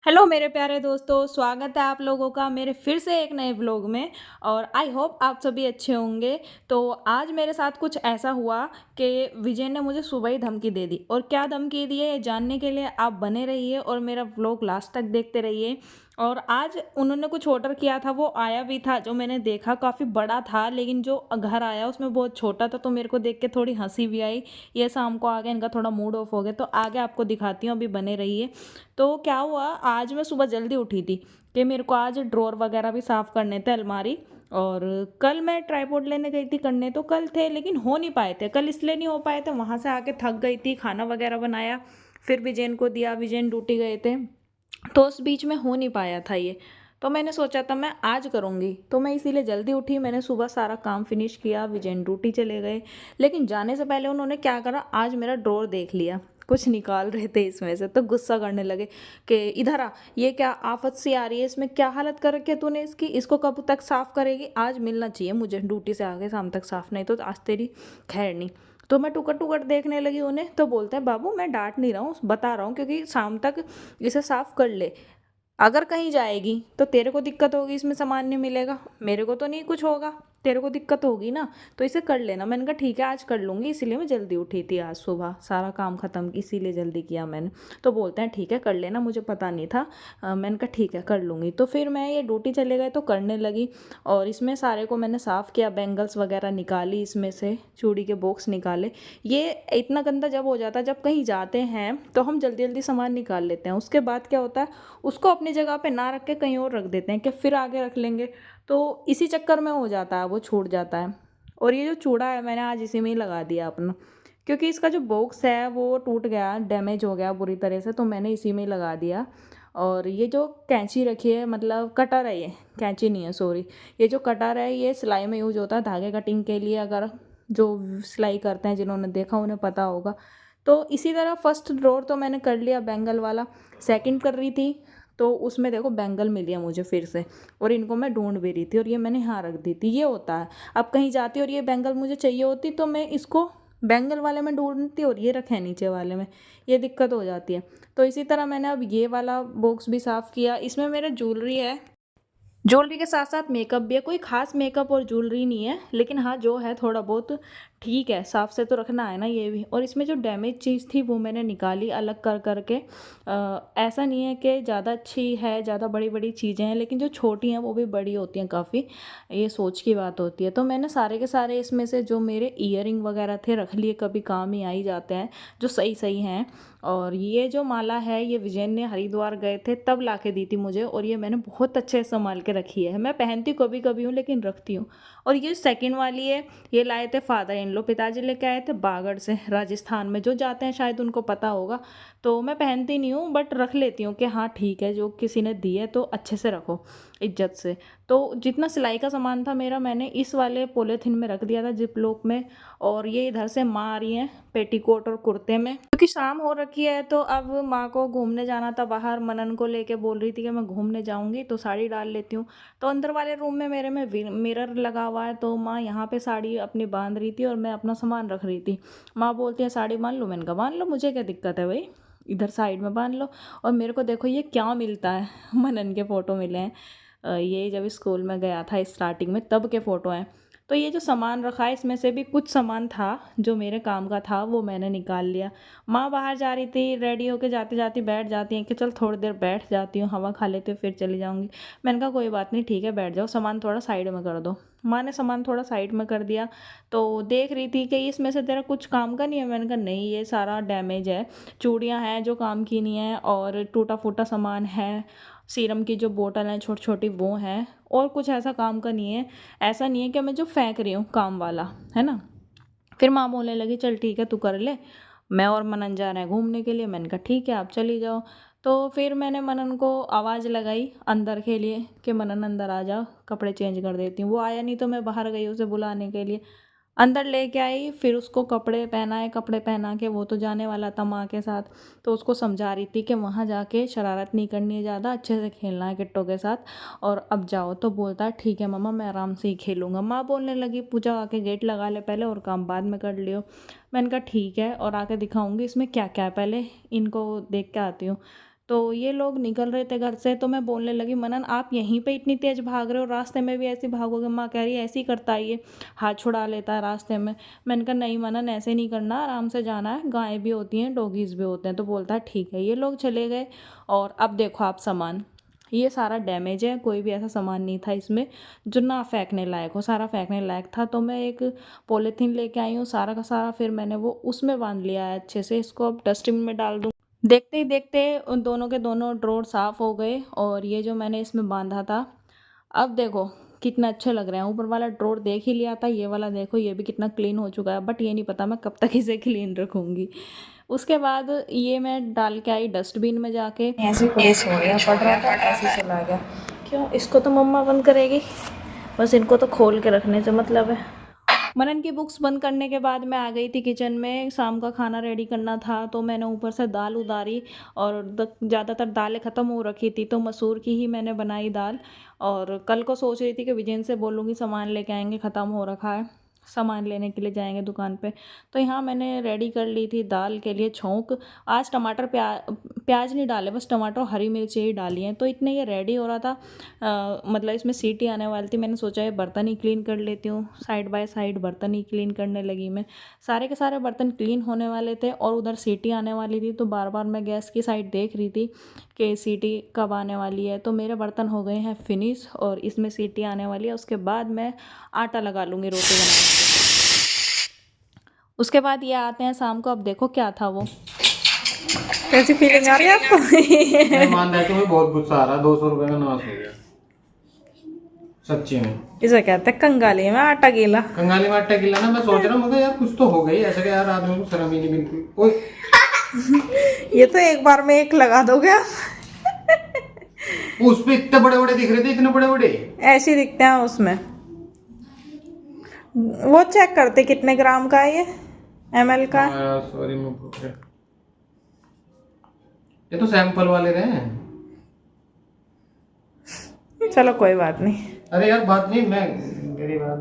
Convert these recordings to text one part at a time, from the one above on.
Hello मेरे प्यारे दोस्तों, स्वागत है आप लोगों का मेरे फिर से एक नए व्लॉग में। और आई होप आप सभी अच्छे होंगे। तो आज मेरे साथ कुछ ऐसा हुआ कि विजय ने मुझे सुबह ही धमकी दे दी, और क्या धमकी दी है ये जानने के लिए आप बने रहिए और मेरा व्लॉग लास्ट तक देखते रहिए। और आज उन्होंने कुछ ऑर्डर किया था, वो आया भी था, जो मैंने देखा काफ़ी बड़ा था, लेकिन जो घर आया उसमें बहुत छोटा था, तो मेरे को देख के थोड़ी हंसी भी आई। ये शाम को आ गया, इनका थोड़ा मूड ऑफ हो गया, तो आगे आपको दिखाती हूँ, अभी बने रहिए। तो क्या हुआ, आज मैं सुबह जल्दी उठी थी कि मेरे को आज ड्रॉर वगैरह भी साफ़ करने थे, अलमारी। और कल मैं ट्राइपॉड लेने गई थी करने, तो कल थे लेकिन हो नहीं पाए थे, कल इसलिए नहीं हो पाए थे, वहाँ से आके थक गई थी, खाना वगैरह बनाया, फिर विजयन को दिया, विजयन ड्यूटी गए थे, तो उस बीच में हो नहीं पाया था ये। तो मैंने सोचा था मैं आज करूँगी, तो मैं इसीलिए जल्दी उठी, मैंने सुबह सारा काम फिनिश किया, विजयन ड्यूटी चले गए। लेकिन जाने से पहले उन्होंने क्या करा, आज मेरा ड्रॉर देख लिया, कुछ निकाल रहे थे इसमें से, तो गुस्सा करने लगे कि इधर आ, ये क्या आफत सी आ रही है, इसमें क्या हालत कर रखी है तूने इसकी, इसको कब तक साफ़ करेगी, आज मिलना चाहिए मुझे ड्यूटी से आके शाम तक साफ़, नहीं तो आज तेरी खैर नहीं। तो मैं टुकड़ टुकड़ देखने लगी उन्हें, तो बोलते हैं बाबू मैं डांट नहीं रहा हूँ, बता रहा हूँ क्योंकि शाम तक इसे साफ़ कर ले, अगर कहीं जाएगी तो तेरे को दिक्कत होगी, इसमें सामान नहीं मिलेगा, मेरे को तो नहीं कुछ होगा, तेरे को दिक्कत होगी ना, तो इसे कर लेना। मैंने कहा ठीक है आज कर लूँगी, इसीलिए मैं जल्दी उठी थी, आज सुबह सारा काम ख़त्म इसीलिए जल्दी किया मैंने। तो बोलते हैं ठीक है कर लेना, मुझे पता नहीं था। मैंने कहा ठीक है कर लूँगी। तो फिर मैं ये ड्यूटी चले गए तो करने लगी, और इसमें सारे को मैंने साफ़ किया, बैंगल्स वगैरह निकाली, इसमें से चूड़ी के बॉक्स निकाले। ये इतना गंदा जब हो जाता है, जब कहीं जाते हैं तो हम जल्दी जल्दी सामान निकाल लेते हैं, उसके बाद क्या होता है उसको अपनी जगह पे ना रख के कहीं और रख देते हैं कि फिर आगे रख लेंगे, तो इसी चक्कर में हो जाता है, वो छूट जाता है। और ये जो चूड़ा है मैंने आज इसी में ही लगा दिया अपना, क्योंकि इसका जो बॉक्स है वो टूट गया, डैमेज हो गया बुरी तरह से, तो मैंने इसी में ही लगा दिया। और ये जो कैंची रखी है, मतलब कटर है, ये कैंची नहीं है सॉरी, ये जो कटर है ये सिलाई में यूज होता है, धागे कटिंग के लिए, अगर जो सिलाई करते हैं जिन्होंने देखा उन्हें पता होगा। तो इसी तरह फर्स्ट ड्रॉर तो मैंने कर लिया बैंगल वाला। सेकंड कर रही थी तो उसमें देखो बैंगल मिली है मुझे फिर से, और इनको मैं ढूंढ भी रही थी, और ये मैंने यहाँ रख दी थी। ये होता है अब कहीं जाती और ये बैंगल मुझे चाहिए होती तो मैं इसको बैंगल वाले में ढूंढती और ये रखे नीचे वाले में, ये दिक्कत हो जाती है। तो इसी तरह मैंने अब ये वाला बॉक्स भी साफ़ किया, इसमें मेरा ज्वेलरी है, ज्वेलरी के साथ साथ मेकअप भी है, कोई खास मेकअप और ज्वेलरी नहीं है, लेकिन हाँ जो है थोड़ा बहुत ठीक है, साफ से तो रखना है ना ये भी। और इसमें जो डैमेज चीज़ थी वो मैंने निकाली अलग कर करके। ऐसा नहीं है कि ज़्यादा अच्छी है, ज़्यादा बड़ी बड़ी चीज़ें हैं, लेकिन जो छोटी हैं वो भी बड़ी होती हैं काफ़ी, ये सोच की बात होती है। तो मैंने सारे के सारे इसमें से जो मेरे ईयरिंग वगैरह थे रख लिए, कभी काम ही आ ही जाते हैं, जो सही सही हैं। और ये जो माला है ये विजय ने हरिद्वार गए थे तब ला के दी थी मुझे, और ये मैंने बहुत अच्छे से संभाल के रखी है, मैं पहनती कभी कभी हूँ लेकिन रखती हूँ। और ये सेकंड वाली है, ये लाए थे फादर इन लो, पिताजी लेके आए थे बागड़ से, राजस्थान में जो जाते हैं शायद उनको पता होगा। तो मैं पहनती नहीं हूँ बट रख लेती हूँ कि हाँ ठीक है, जो किसी ने दी है तो अच्छे से रखो, इज्जत से। तो जितना सिलाई का सामान था मेरा मैंने इस वाले पॉलीथिन में रख दिया था, जिप लॉक में। और ये इधर से माँ आ रही हैं पेटीकोट और कुर्ते में, क्योंकि शाम हो रखी है, तो अब माँ को घूमने जाना था बाहर, मनन को लेके बोल रही थी कि मैं घूमने जाऊंगी तो साड़ी डाल लेती हूँ। तो अंदर वाले रूम में मेरे में मिरर लगा हुआ है, तो माँ यहाँ पे साड़ी अपनी बांध रही थी और मैं अपना सामान रख रही थी। माँ बोलती है साड़ी बांध लो, मैंने कहा बांध लो, मुझे क्या दिक्कत है भाई, इधर साइड में बांध लो। और मेरे को देखो ये क्या मिलता है मनन के फ़ोटो मिले हैं, ये जब स्कूल में गया था स्टार्टिंग में तब के फ़ोटो हैं। तो ये जो सामान रखा है इसमें से भी कुछ सामान था जो मेरे काम का था, वो मैंने निकाल लिया। माँ बाहर जा रही थी, रेडी होके जाते जाती बैठ जाती हैं कि चल थोड़ी देर बैठ जाती हूँ, हवा खा लेती हूँ फिर चली जाऊँगी। मैंने कहा कोई बात नहीं ठीक है बैठ जाओ, सामान थोड़ा साइड में कर दो। माँ ने सामान थोड़ा साइड में कर दिया, तो देख रही थी कि इसमें से तेरा कुछ काम का नहीं है। मैंने कहा नहीं, ये सारा डैमेज है, चूड़ियाँ हैं जो काम की नहीं है, और टूटा फूटा सामान है, सीरम की जो बोतल हैं छोटी छोटी वो हैं, और कुछ ऐसा काम का नहीं है। ऐसा नहीं है कि मैं जो फेंक रही हूँ काम वाला, है ना। फिर माँ बोलने लगी चल ठीक है तू कर ले, मैं और मनन जा रहे हैं घूमने के लिए। मैंने कहा ठीक है आप चली जाओ। तो फिर मैंने मनन को आवाज़ लगाई अंदर के लिए कि मनन अंदर आ जाओ, कपड़े चेंज कर देती हूँ। वो आया नहीं तो मैं बाहर गई उसे बुलाने के लिए, अंदर लेके आई, फिर उसको कपड़े पहनाए, कपड़े पहना के वो तो जाने वाला था माँ के साथ, तो उसको समझा रही थी कि वहाँ जाके शरारत नहीं करनी है, ज़्यादा अच्छे से खेलना है किट्टो के साथ, और अब जाओ। तो बोलता है ठीक है मम्मा मैं आराम से ही खेलूँगा। माँ बोलने लगी पूजा आके गेट लगा ले पहले और काम बाद में कर लियो। मैंने कहा ठीक है, और आके दिखाऊंगी इसमें क्या क्या है, पहले इनको देख के आती हूँ। तो ये लोग निकल रहे थे घर से, तो मैं बोलने लगी, मनन आप यहीं पे इतनी तेज़ भाग रहे हो, रास्ते में भी ऐसे भागोगे? माँ कह रही है ऐसे ही करता है ये, हाथ छुड़ा लेता है रास्ते में। मैंने कहा नहीं मनन, ऐसे नहीं करना, आराम से जाना है, गायें भी होती हैं, डॉगीज़ भी होते हैं। तो बोलता है ठीक है। ये लोग चले गए और अब देखो आप सामान, ये सारा डैमेज है, कोई भी ऐसा सामान नहीं था इसमें जो ना फेंकने लायक हो, सारा फेंकने लायक था। तो मैं एक पॉलीथीन लेके आई हूँ सारा का सारा, फिर मैंने वो उसमें बांध लिया है अच्छे से, इसको अब डस्टबिन में डाल दूँ। देखते ही देखते उन दोनों के दोनों ड्रॉर साफ़ हो गए और ये जो मैंने इसमें बांधा था, अब देखो कितना अच्छे लग रहे हैं। ऊपर वाला ड्रॉर देख ही लिया था, ये वाला देखो ये भी कितना क्लीन हो चुका है, बट ये नहीं पता मैं कब तक इसे क्लीन रखूँगी। उसके बाद ये मैं डाल के आई डस्टबिन में जाके, ऐसे पुलिस हो गया, पड़ रहा था ऐसे चला गया। क्यों, इसको तो मम्मा बंद करेगी, बस इनको तो खोल के रखने से मतलब है। मनन की बुक्स बंद करने के बाद मैं आ गई थी किचन में, शाम का खाना रेडी करना था। तो मैंने ऊपर से दाल उतारी और ज़्यादातर दालें ख़त्म हो रखी थी, तो मसूर की ही मैंने बनाई दाल। और कल को सोच रही थी कि विजयन से बोलूँगी सामान लेके आएंगे, ख़त्म हो रखा है, सामान लेने के लिए जाएंगे दुकान पे। तो यहाँ मैंने रेडी कर ली थी दाल के लिए छोंक। आज टमाटर प्याज नहीं डाले, बस टमाटर और हरी मिर्ची ही डाली हैं। तो इतने ये रेडी हो रहा था, मतलब इसमें सीटी आने वाली थी। मैंने सोचा ये बर्तन ही क्लीन कर लेती हूँ, साइड बाय साइड बर्तन ही क्लीन करने लगी मैं। सारे के सारे बर्तन क्लीन होने वाले थे और उधर सीटी आने वाली थी, तो बार बार मैं गैस की साइड देख रही थी कि सीटी कब आने वाली है। तो मेरे बर्तन हो गए हैं फिनिश और इसमें सीटी आने वाली है। उसके बाद मैं आटा लगा लूँगी रोटी बनाने के लिए। उसके बाद ये आते हैं शाम को। अब देखो क्या था वो, कैसी फीलिंग आ रही है आपको? मैं मान रहा तुम्हें बहुत गुस्सा आ रहा, 200 रुपए का नाश हो गया सच्ची में। इसे कहते हैं कंगाली में आटा गीला। कंगाली में आटा गीला ना, मैं सोच रहा हूँ यार कुछ तो हो गई ऐसा कि यार आदमी को शर्म ही नहीं बिल्कुल। ओए ये तो एक बार में एक लगा दोगे आप। उस पे इतने बड़े बड़े दिख रहे थे, इतने बड़े बड़े ऐसे दिखते हैं उसमें। वो चेक करते कितने ग्राम का है ये, ml का। सॉरी ये तो सैंपल वाले रहे। चलो कोई बात नहीं। अरे यार बात नहीं, मैं मेरी बात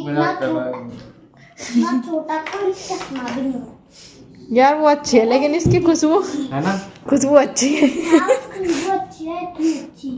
मजाक कर रहा है। छोटा कोई चश्मा भी नहीं है यार वो अच्छी है, लेकिन इसकी खुशबू है ना, खुशबू अच्छी है। खुशबू अच्छी है, इतनी अच्छी।